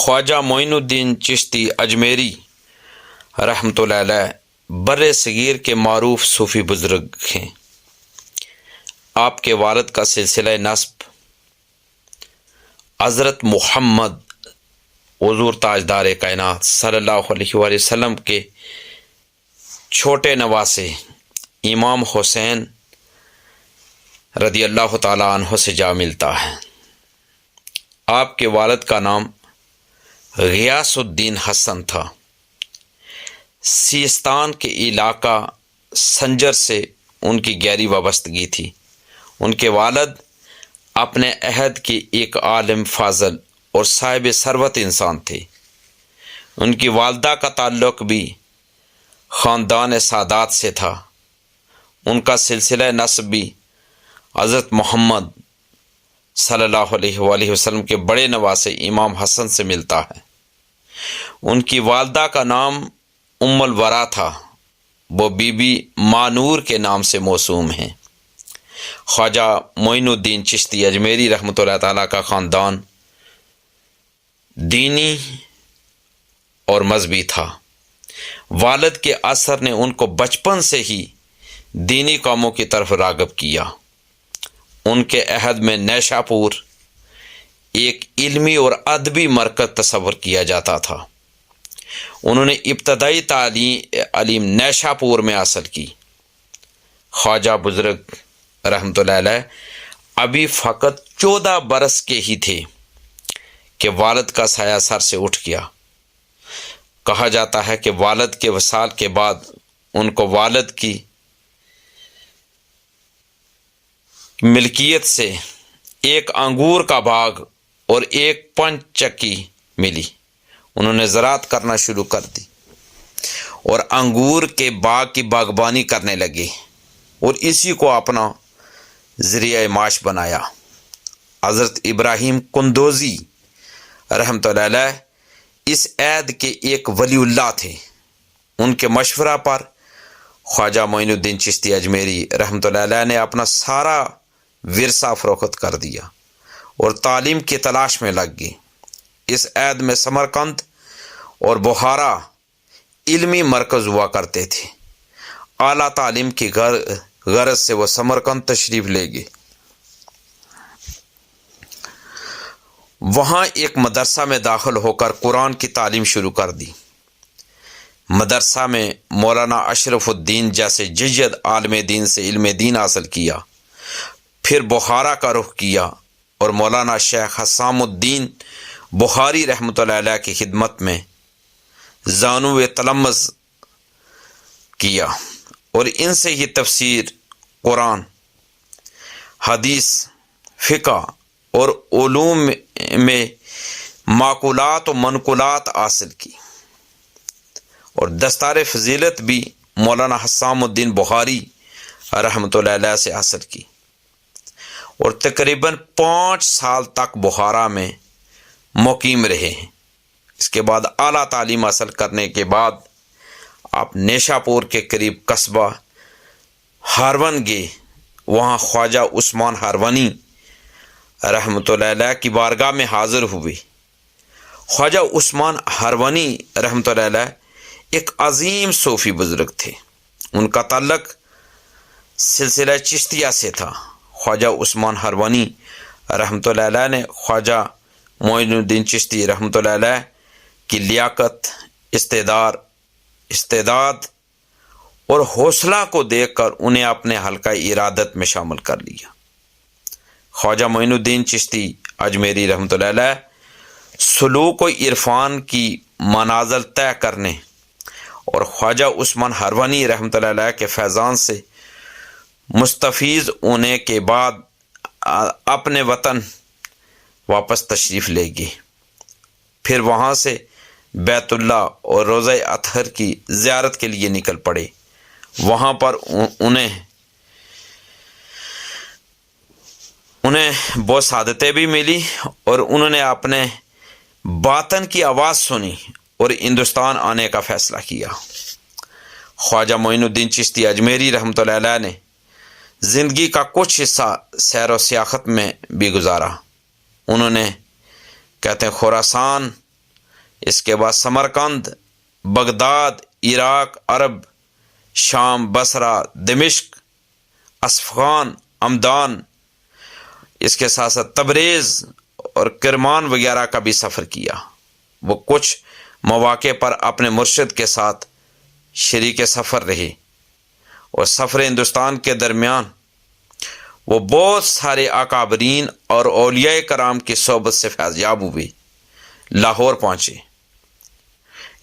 خواجہ معین الدین چشتی اجمیری رحمۃ اللہ علیہ بر صغیر کے معروف صوفی بزرگ ہیں۔ آپ کے والد کا سلسلہ نسب حضرت محمد حضور تاجدار کائنات صلی اللہ علیہ وآلہ وسلم کے چھوٹے نواسے امام حسین رضی اللہ تعالیٰ عنہ سے جا ملتا ہے۔ آپ کے والد کا نام غیاث الدین حسن تھا۔ سیستان کے علاقہ سنجر سے ان کی گہری وابستگی تھی۔ ان کے والد اپنے عہد کے ایک عالم فاضل اور صاحب ثروت انسان تھے۔ ان کی والدہ کا تعلق بھی خاندان سادات سے تھا۔ ان کا سلسلہ نسب بھی حضرت محمد صلی اللہ علیہ وآلہ وسلم کے بڑے نواسے امام حسن سے ملتا ہے۔ ان کی والدہ کا نام ام الورا تھا، وہ بی بی مانور کے نام سے موسوم ہیں۔ خواجہ معین الدین چشتی اجمیری رحمۃ اللہ تعالیٰ کا خاندان دینی اور مذہبی تھا۔ والد کے اثر نے ان کو بچپن سے ہی دینی کاموں کی طرف راغب کیا۔ ان کے عہد میں نیشاپور ایک علمی اور ادبی مرکز تصور کیا جاتا تھا۔ انہوں نے ابتدائی تعلیم نیشاپور میں حاصل کی۔ خواجہ بزرگ رحمۃ اللہ علیہ ابھی فقط 14 برس کے ہی تھے کہ والد کا سایہ سر سے اٹھ گیا۔ کہا جاتا ہے کہ والد کے وصال کے بعد ان کو والد کی ملکیت سے ایک انگور کا باغ اور ایک پنچ چکی ملی۔ انہوں نے زراعت کرنا شروع کر دی اور انگور کے باغ کی باغبانی کرنے لگے اور اسی کو اپنا ذریعہ معاش بنایا۔ حضرت ابراہیم کندوزی رحمۃ اللہ علیہ اس عہد کے ایک ولی اللہ تھے۔ ان کے مشورہ پر خواجہ معین الدین چشتی اجمیری رحمۃ اللہ علیہ نے اپنا سارا ورثہ فروخت کر دیا اور تعلیم کی تلاش میں لگ گئے۔ اس عہد میں سمرقند اور بخارا علمی مرکز ہوا کرتے تھے۔ اعلیٰ تعلیم کی غرض سے وہ سمرقند تشریف لے گئے۔ وہاں ایک مدرسہ میں داخل ہو کر قرآن کی تعلیم شروع کر دی۔ مدرسہ میں مولانا اشرف الدین جیسے جید عالم دین سے علم دین حاصل کیا۔ پھر بخارا کا رخ کیا اور مولانا شیخ حسام الدین بخاری رحمۃ اللہ علیہ کی خدمت میں زانو تلمذ کیا اور ان سے ہی تفسیر قرآن، حدیث، فقہ اور علوم میں معقولات و منقولات حاصل کی اور دستار فضیلت بھی مولانا حسام الدین بخاری رحمۃ اللہ علیہ سے حاصل کی اور تقریباً 5 سال تک بخارا میں مقیم رہے ہیں۔ اس کے بعد اعلیٰ تعلیم حاصل کرنے کے بعد آپ نیشاپور کے قریب قصبہ ہارون گئے۔ وہاں خواجہ عثمان ہارونی رحمۃ اللہ علیہ کی بارگاہ میں حاضر ہوئے۔ خواجہ عثمان ہارونی رحمۃ اللہ علیہ ایک عظیم صوفی بزرگ تھے۔ ان کا تعلق سلسلہ چشتیہ سے تھا۔ خواجہ عثمان ہارونی رحمۃ اللہ علیہ نے خواجہ معین الدین چشتی رحمۃ اللہ علیہ کی لیاقت، استعداد اور حوصلہ کو دیکھ کر انہیں اپنے حلقہ ارادت میں شامل کر لیا۔ خواجہ معین الدین چشتی اجمیری رحمۃ اللہ علیہ سلوک و عرفان کی منازل طے کرنے اور خواجہ عثمان ہارونی رحمۃ اللہ علیہ کے فیضان سے مستفیض ہونے کے بعد اپنے وطن واپس تشریف لے گئے۔ پھر وہاں سے بیت اللہ اور روضہ اطہر کی زیارت کے لیے نکل پڑے۔ وہاں پر انہیں بہت سعادتیں بھی ملی اور انہوں نے اپنے باطن کی آواز سنی اور ہندوستان آنے کا فیصلہ کیا۔ خواجہ معین الدین چشتی اجمیری رحمۃ اللہ علیہ نے زندگی کا کچھ حصہ سیر و سیاحت میں بھی گزارا۔ انہوں نے کہتے ہیں خراسان اس کے بعد سمرقند، بغداد، عراق، عرب، شام، بصرہ، دمشق، اصفہان، ہمدان، اس کے ساتھ ساتھ تبریز اور کرمان وغیرہ کا بھی سفر کیا۔ وہ کچھ مواقع پر اپنے مرشد کے ساتھ شریک سفر رہے، اور سفر ہندوستان کے درمیان وہ بہت سارے اکابرین اور اولیاء کرام کی صحبت سے فیض یاب ہوئے۔ لاہور پہنچے،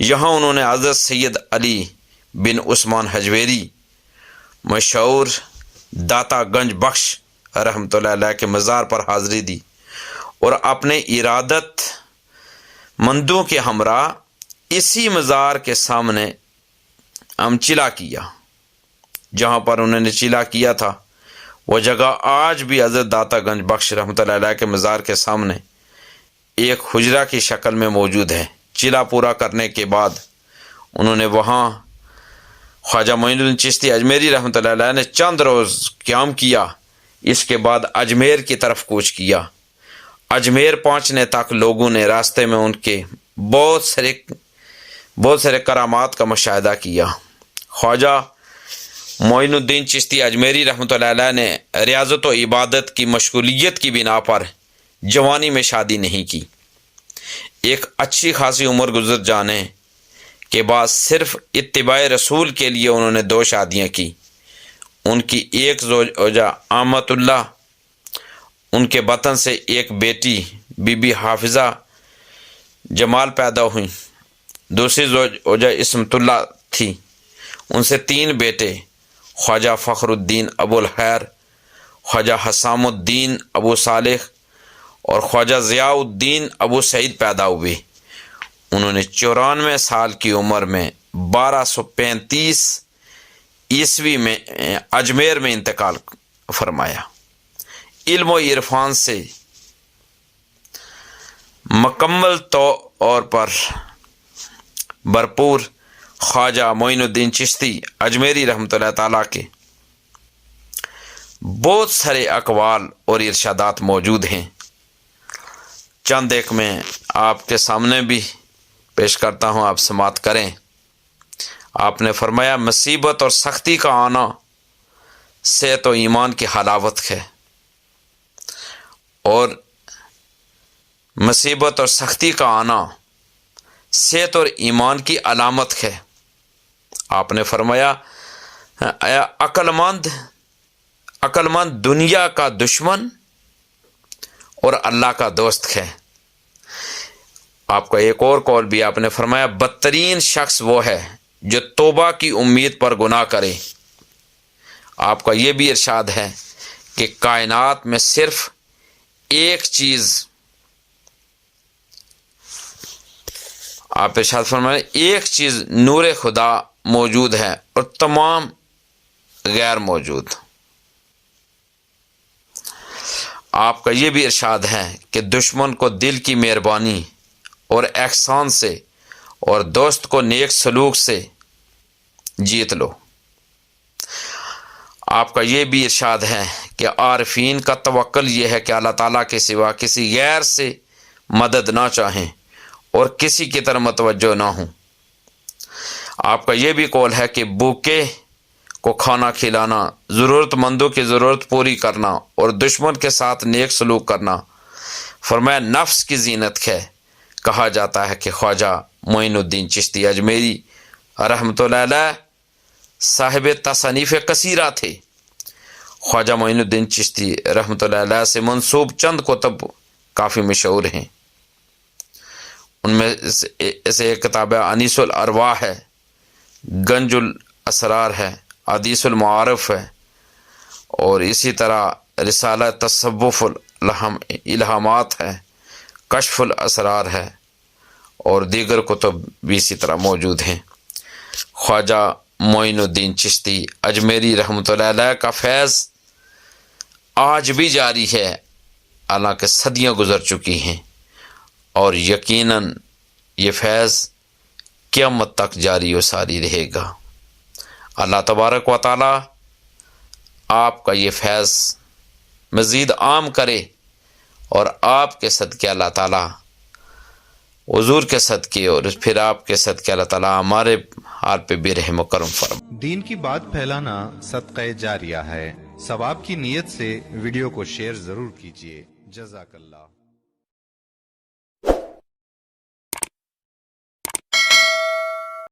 یہاں انہوں نے حضرت سید علی بن عثمان حجویری مشہور داتا گنج بخش رحمۃ اللہ علیہ کے مزار پر حاضری دی، اور اپنے ارادت مندوں کے ہمراہ اسی مزار کے سامنے ہم چلا کیا۔ جہاں پر انہوں نے چلا کیا تھا وہ جگہ آج بھی حضرت داتا گنج بخش رحمۃ اللہ علیہ کے مزار کے سامنے ایک حجرہ کی شکل میں موجود ہے۔ چلا پورا کرنے کے بعد انہوں نے وہاں خواجہ معین الدین چشتی اجمیری رحمۃ اللہ علیہ نے چند روز قیام کیا۔ اس کے بعد اجمیر کی طرف کوچ کیا۔ اجمیر پہنچنے تک لوگوں نے راستے میں ان کے بہت سارے کرامات کا مشاہدہ کیا۔ خواجہ معین الدین چشتی اجمیری رحمۃ اللہ علیہ نے ریاضت و عبادت کی مشغولیت کی بنا پر جوانی میں شادی نہیں کی۔ ایک اچھی خاصی عمر گزر جانے کے بعد صرف اتباع رسول کے لیے انہوں نے 2 شادیاں کی۔ ان کی ایک زوجہ آمت اللہ، ان کے بطن سے ایک بیٹی بی بی حافظہ جمال پیدا ہوئیں۔ دوسری زوجہ اسمت اللہ تھی۔ ان سے 3 بیٹے خواجہ فخر الدین ابو الخیر، خواجہ حسام الدین ابو صالح اور خواجہ ضیاء الدین ابو سعید پیدا ہوئے۔ انہوں نے 94 سال کی عمر میں 1235 عیسوی میں اجمیر میں انتقال فرمایا۔ علم و عرفان سے مکمل طور پر بھرپور خواجہ معین الدین چشتی اجمیری رحمۃ اللہ تعالیٰ کے بہت سارے اقوال اور ارشادات موجود ہیں۔ چند ایک میں آپ کے سامنے بھی پیش کرتا ہوں، آپ سماعت کریں۔ آپ نے فرمایا مصیبت اور سختی کا آنا صحت و ایمان کی حلاوت ہے، اور مصیبت اور سختی کا آنا صحت اور ایمان کی علامت ہے۔ آپ نے فرمایا عقل مند دنیا کا دشمن اور اللہ کا دوست ہے۔ آپ کا ایک اور قول بھی آپ نے فرمایا بدترین شخص وہ ہے جو توبہ کی امید پر گناہ کرے۔ آپ کا یہ بھی ارشاد ہے کہ کائنات میں صرف ایک چیز، آپ ارشاد فرمائیں ایک چیز نور خدا موجود ہے اور تمام غیر موجود۔ آپ کا یہ بھی ارشاد ہے کہ دشمن کو دل کی مہربانی اور احسان سے اور دوست کو نیک سلوک سے جیت لو۔ آپ کا یہ بھی ارشاد ہے کہ عارفین کا توکل یہ ہے کہ اللہ تعالیٰ کے سوا کسی غیر سے مدد نہ چاہیں اور کسی کی طرف متوجہ نہ ہوں۔ آپ کا یہ بھی قول ہے کہ بھوکے کو کھانا کھلانا، ضرورت مندوں کی ضرورت پوری کرنا اور دشمن کے ساتھ نیک سلوک کرنا فرمایا نفس کی زینت ہے۔ کہا جاتا ہے کہ خواجہ معین الدین چشتی اجمیری رحمۃ اللہ علیہ صاحب تصانیف کثیرہ تھے۔ خواجہ معین الدین چشتی رحمۃ اللہ علیہ سے منسوب چند کتب کافی مشہور ہیں۔ ان میں سے ایک کتاب انیس الارواح ہے، گنج الاسرار ہے، حدیث المعارف ہے، اور اسی طرح رسالہ تصوف الالہامات ہے، کشف الاسرار ہے، اور دیگر کتب بھی اسی طرح موجود ہیں۔ خواجہ معین الدین چشتی اجمیری رحمۃ اللہ علیہ کا فیض آج بھی جاری ہے، حالانکہ صدیاں گزر چکی ہیں، اور یقیناً یہ فیض قیامت تک جاری و ساری رہے گا۔ اللہ تبارک و تعالی آپ کا یہ فیض مزید عام کرے، اور آپ کے صدقے اللہ تعالی حضور کے صدقے اور پھر آپ کے صدقے اللہ تعالیٰ ہمارے حال پہ بھی رحم و کرم فرمائے۔ دین کی بات پھیلانا صدقہ جاریہ ہے، ثواب کی نیت سے ویڈیو کو شیئر ضرور کیجیے۔ جزاک اللہ۔